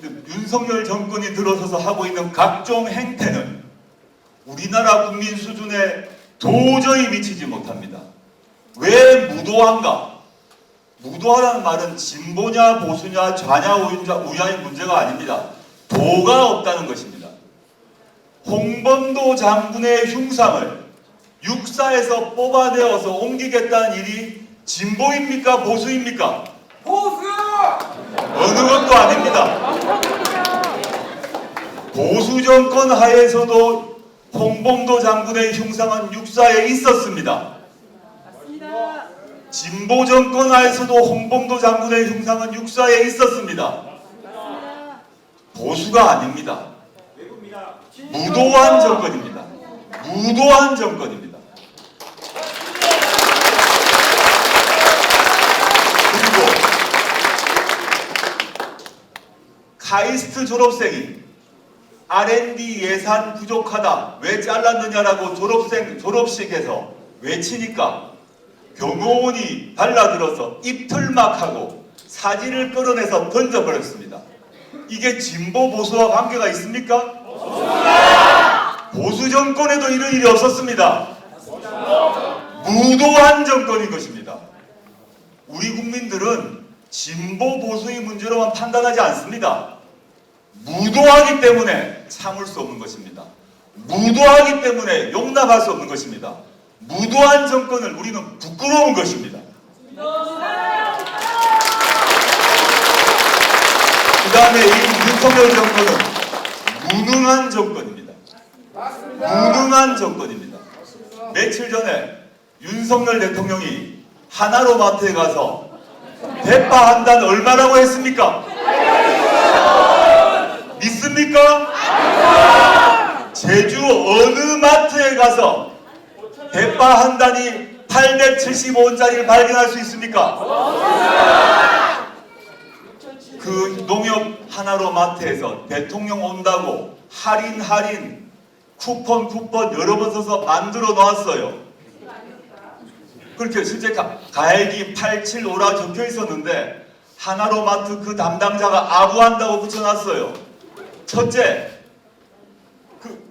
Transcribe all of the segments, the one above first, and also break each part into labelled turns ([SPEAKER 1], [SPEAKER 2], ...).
[SPEAKER 1] 윤석열 정권이 들어서서 하고 있는 각종 행태는 우리나라 국민 수준에 도저히 미치지 못합니다. 왜 무도한가? 무도하다는 말은 진보냐 보수냐 좌냐 우냐의 문제가 아닙니다. 도가 없다는 것입니다. 홍범도 장군의 흉상을 육사에서 뽑아내어서 옮기겠다는 일이 진보입니까 보수입니까?
[SPEAKER 2] 보수!
[SPEAKER 1] 어느 것도 아닙니다. 보수 정권 하에서도 홍범도 장군의 흉상은 육사에 있었습니다.
[SPEAKER 3] 맞습니다.
[SPEAKER 1] 진보 정권 하에서도 홍범도 장군의 흉상은 육사에 있었습니다.
[SPEAKER 3] 맞습니다.
[SPEAKER 1] 보수가 아닙니다. 무도한 정권입니다. 무도한 정권입니다. 그리고 카이스트 졸업생이 R&D 예산 부족하다 왜 잘랐느냐라고 졸업식에서 외치니까 경호원이 달라들어서 입틀막하고 사진을 끌어내서 던져버렸습니다. 이게 진보 보수와 관계가 있습니까? 보수 정권에도 이런 일이 없었습니다. 무도한 정권인 것입니다. 우리 국민들은 진보 보수의 문제로만 판단하지 않습니다. 무도하기 때문에 참을 수 없는 것입니다. 무도하기 때문에 용납할 수 없는 것입니다. 무도한 정권을 우리는 부끄러운 것입니다. 그 다음에 이 윤석열 정권은 무능한 정권입니다. 무능한 정권입니다. 며칠 전에 윤석열 대통령이 하나로마트에 가서 대파 한 단 얼마라고 했습니까? 믿습니까? 제주 어느 마트에 가서 대파 한 단이 875원짜리를 발견할 수 있습니까? 그 농협 하나로마트에서 대통령 온다고 할인 쿠폰 여러 번 써서 만들어 놨어요. 그렇게 실제 가액이 875라 적혀 있었는데 하나로마트 그 담당자가 아부한다고 붙여놨어요. 첫째,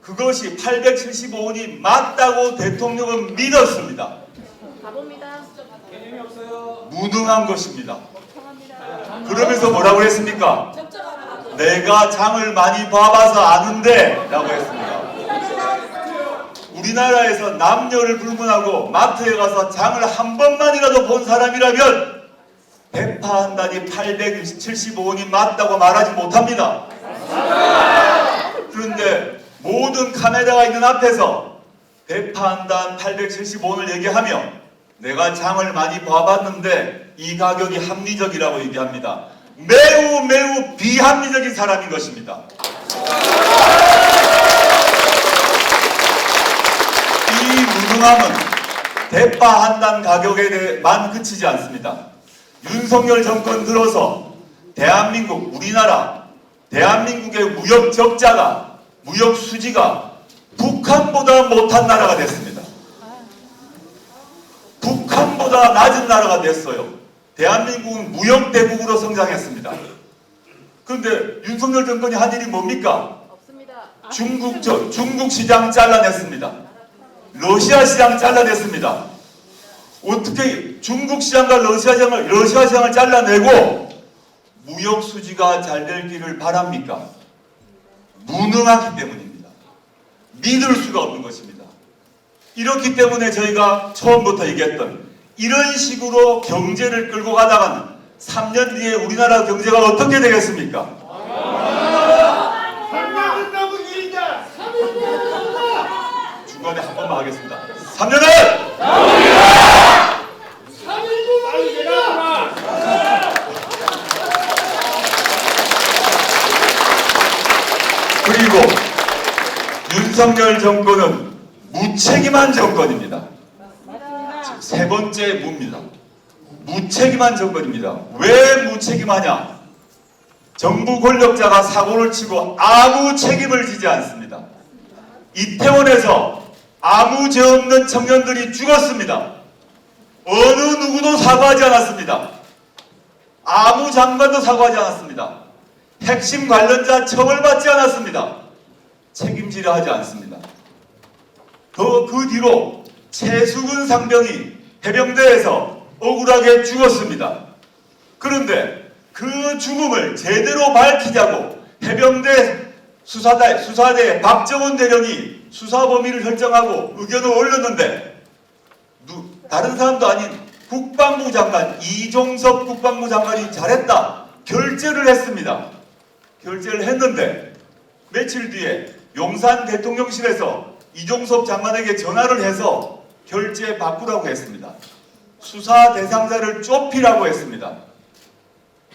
[SPEAKER 1] 그것이 875원이 맞다고 대통령은 믿었습니다.
[SPEAKER 3] 바보입니다.
[SPEAKER 2] 개념이 없어요.
[SPEAKER 1] 무능한 것입니다.
[SPEAKER 3] 청합니다.
[SPEAKER 1] 그러면서 뭐라고 했습니까? 내가 장을 많이 봐봐서 아는데 라고 했습니다. 우리나라에서 남녀를 불문하고 마트에 가서 장을 한 번만이라도 본 사람이라면 대파 한 단이 875원이 맞다고 말하지 못합니다. 그런데 모든 카메라가 있는 앞에서 대파 한 단 875원을 얘기하며 내가 장을 많이 봐봤는데 이 가격이 합리적이라고 얘기합니다. 매우 비합리적인 사람인 것입니다. 이 무능함은 대파 한 단 가격에만 그치지 않습니다. 윤석열 정권 들어서 대한민국의 무역 적자가 무역 수지가 북한보다 못한 나라가 됐습니다. 북한보다 낮은 나라가 됐어요. 대한민국은 무역 대국으로 성장했습니다. 그런데 윤석열 정권이 한 일이 뭡니까?
[SPEAKER 3] 없습니다.
[SPEAKER 1] 중국 시장 잘라냈습니다. 러시아 시장 잘라냈습니다. 어떻게 중국 시장과 러시아 시장을 잘라내고 무역 수지가 잘 될 길을 바랍니까? 무능하기 때문입니다. 믿을 수가 없는 것입니다. 이렇기 때문에 저희가 처음부터 얘기했던 이런 식으로 경제를 끌고 가다가는 3년 뒤에 우리나라 경제가 어떻게 되겠습니까? 중간에 한 번만 하겠습니다. 3년은! 그리고 윤석열 정권은 무책임한 정권입니다. 세 번째 무입니다. 무책임한 정권입니다. 왜 무책임하냐? 정부 권력자가 사고를 치고 아무 책임을 지지 않습니다. 이태원에서 아무 죄 없는 청년들이 죽었습니다. 어느 누구도 사과하지 않았습니다. 아무 장관도 사과하지 않았습니다. 핵심 관련자 처벌받지 않았습니다. 책임지려 하지 않습니다. 그 뒤로 최수근 상병이 해병대에서 억울하게 죽었습니다. 그런데 그 죽음을 제대로 밝히자고 해병대 수사대 박정원 대령이 수사 범위를 결정하고 의견을 올렸는데 다른 사람도 아닌 국방부 장관 이종섭 국방부 장관이 잘했다 결재를 했습니다. 결재를 했는데 며칠 뒤에 용산 대통령실에서 이종섭 장관에게 전화를 해서 결재 바꾸라고 했습니다. 수사 대상자를 좁히라고 했습니다.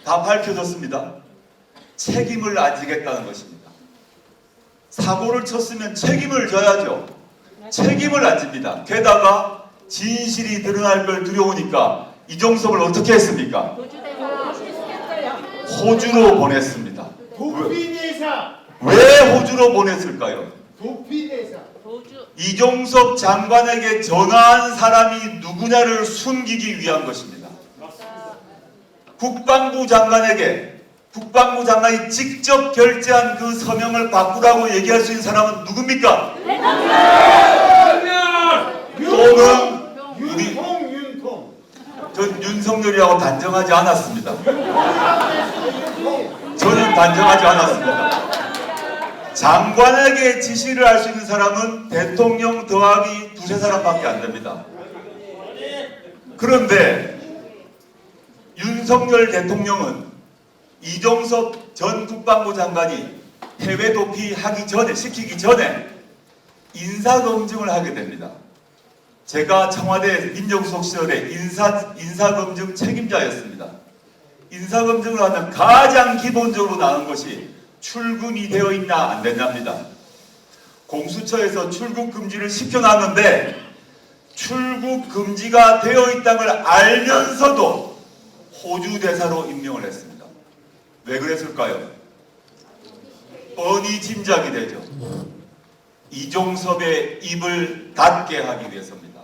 [SPEAKER 1] 다 밝혀졌습니다. 책임을 안 지겠다는 것입니다. 사고를 쳤으면 책임을 져야죠. 책임을 안 집니다. 게다가 진실이 드러날 걸 두려우니까 이종섭을 어떻게 했습니까? 호주로 보냈습니다.
[SPEAKER 4] 도피대사.
[SPEAKER 1] 왜 호주로 보냈을까요?
[SPEAKER 4] 도피대사.
[SPEAKER 1] 이종섭 장관에게 전화한 사람이 누구냐를 숨기기 위한 것입니다. 국방부 장관이 직접 결재한 그 서명을 바꾸라고 얘기할 수 있는 사람은 누굽니까? 또는 우리
[SPEAKER 4] 윤통.
[SPEAKER 1] 전 윤석열이라고 단정하지 않았습니다. 저는 단정하지 않았습니다. 장관에게 지시를 할 수 있는 사람은 대통령 더하기 두세 사람밖에 안 됩니다. 그런데 윤석열 대통령은 이종섭 전 국방부 장관이 해외 시키기 전에 인사검증을 하게 됩니다. 제가 청와대 민정수석 시절에 인사검증 책임자였습니다. 인사검증을 하면 가장 기본적으로 나오는 것이 출금이 되어 있나 안 되냐입니다. 공수처에서 출국 금지를 시켜놨는데 출국 금지가 되어 있다는 걸 알면서도 호주 대사로 임명을 했습니다. 왜 그랬을까요? 뻔히 짐작이 되죠. 이종섭의 입을 닫게 하기 위해서입니다.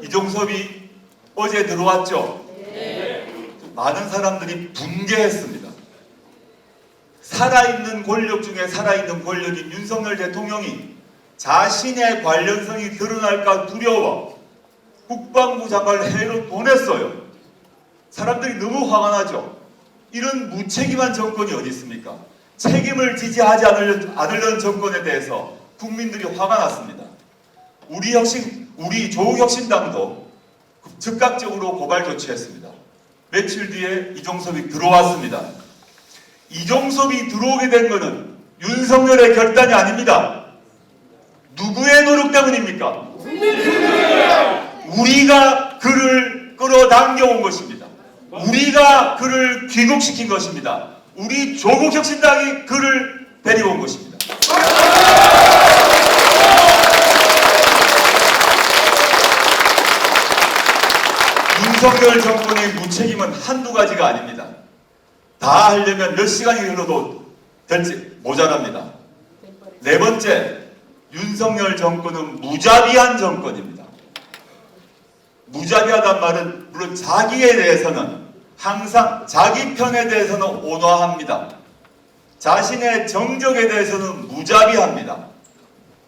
[SPEAKER 1] 이종섭이 어제 들어왔죠? 많은 사람들이 분개했습니다. 살아있는 권력 중에 살아있는 권력인 윤석열 대통령이 자신의 관련성이 드러날까 두려워 국방부 장관을 해외로 보냈어요. 사람들이 너무 화가 나죠. 이런 무책임한 정권이 어디 있습니까? 책임을 지지하지 않으려는 정권에 대해서 국민들이 화가 났습니다. 우리 조국혁신당도 즉각적으로 고발 조치했습니다. 며칠 뒤에 이종섭이 들어왔습니다. 이종섭이 들어오게 된 것은 윤석열의 결단이 아닙니다. 누구의 노력 때문입니까? 우리가 그를 끌어당겨온 것입니다. 우리가 그를 귀국시킨 것입니다. 우리 조국혁신당이 그를 데려온 것입니다. 윤석열 정권의 무책임은 한두 가지가 아닙니다. 다 하려면 몇 시간이 흘러도 될지 모자랍니다. 네 번째, 윤석열 정권은 무자비한 정권입니다. 무자비하단 말은 물론 자기에 대해서는 항상 자기 편에 대해서는 온화합니다. 자신의 정적에 대해서는 무자비합니다.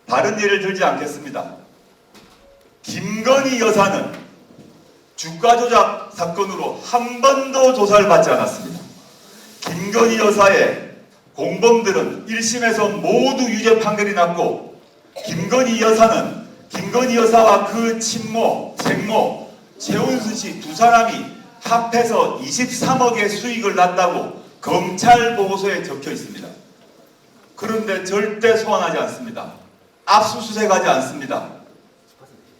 [SPEAKER 1] 다른 예를 들지 않겠습니다. 김건희 여사는 주가 조작 사건으로 한 번도 조사를 받지 않았습니다. 김건희 여사의 공범들은 1심에서 모두 유죄 판결이 났고 김건희 여사와 그 친모, 생모, 최은순 씨 두 사람이 합해서 23억의 수익을 났다고 검찰 보고서에 적혀 있습니다. 그런데 절대 소환하지 않습니다. 압수수색하지 않습니다.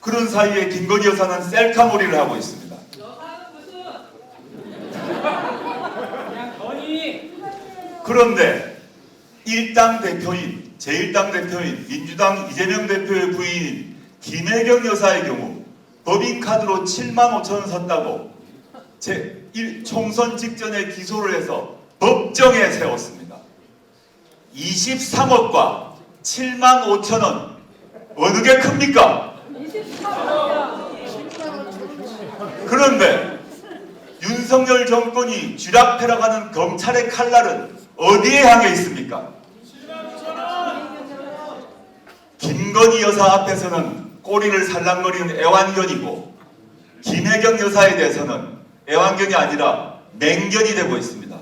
[SPEAKER 1] 그런 사이에 김건희 여사는 셀카몰이를 하고 있습니다. 그런데 제1당 대표인 민주당 이재명 대표의 부인인 김혜경 여사의 경우 법인카드로 7만 5천 원 샀다고 총선 직전에 기소를 해서 법정에 세웠습니다. 23억과 7만 5천 원 어느 게 큽니까? 그런데 윤석열 정권이 쥐락펴락하는 검찰의 칼날은 어디에 향해 있습니까? 김건희 여사 앞에서는 꼬리를 살랑거리는 애완견이고 김혜경 여사에 대해서는 애완견이 아니라 맹견이 되고 있습니다.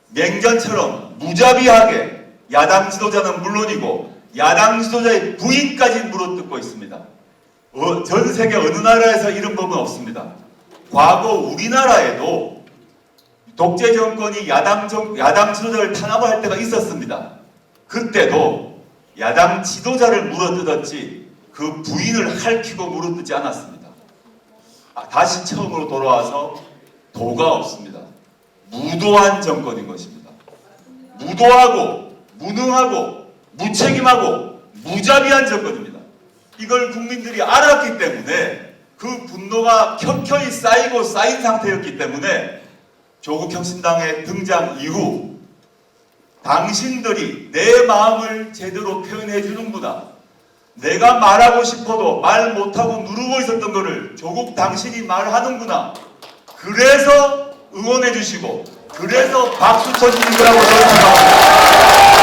[SPEAKER 1] 맹견처럼 무자비하게 야당 지도자는 물론이고 야당 지도자의 부인까지 물어뜯고 있습니다. 전 세계 어느 나라에서 이런 법은 없습니다. 과거 우리나라에도 독재 정권이 야당 지도자를 탄압을 할 때가 있었습니다. 그때도 야당 지도자를 물어뜯었지 그 부인을 핥히고 물어뜯지 않았습니다. 다시 처음으로 돌아와서 도가 없습니다. 무도한 정권인 것입니다. 무도하고 무능하고 무책임하고 무자비한 정권입니다. 이걸 국민들이 알았기 때문에 그 분노가 켜켜이 쌓이고 쌓인 상태였기 때문에 조국혁신당의 등장 이후 당신들이 내 마음을 제대로 표현해 주는구나. 내가 말하고 싶어도 말 못하고 누르고 있었던 거를 조국 당신이 말하는구나. 그래서 응원해 주시고 그래서 박수 쳐주신 거라고 저는 생각합니다.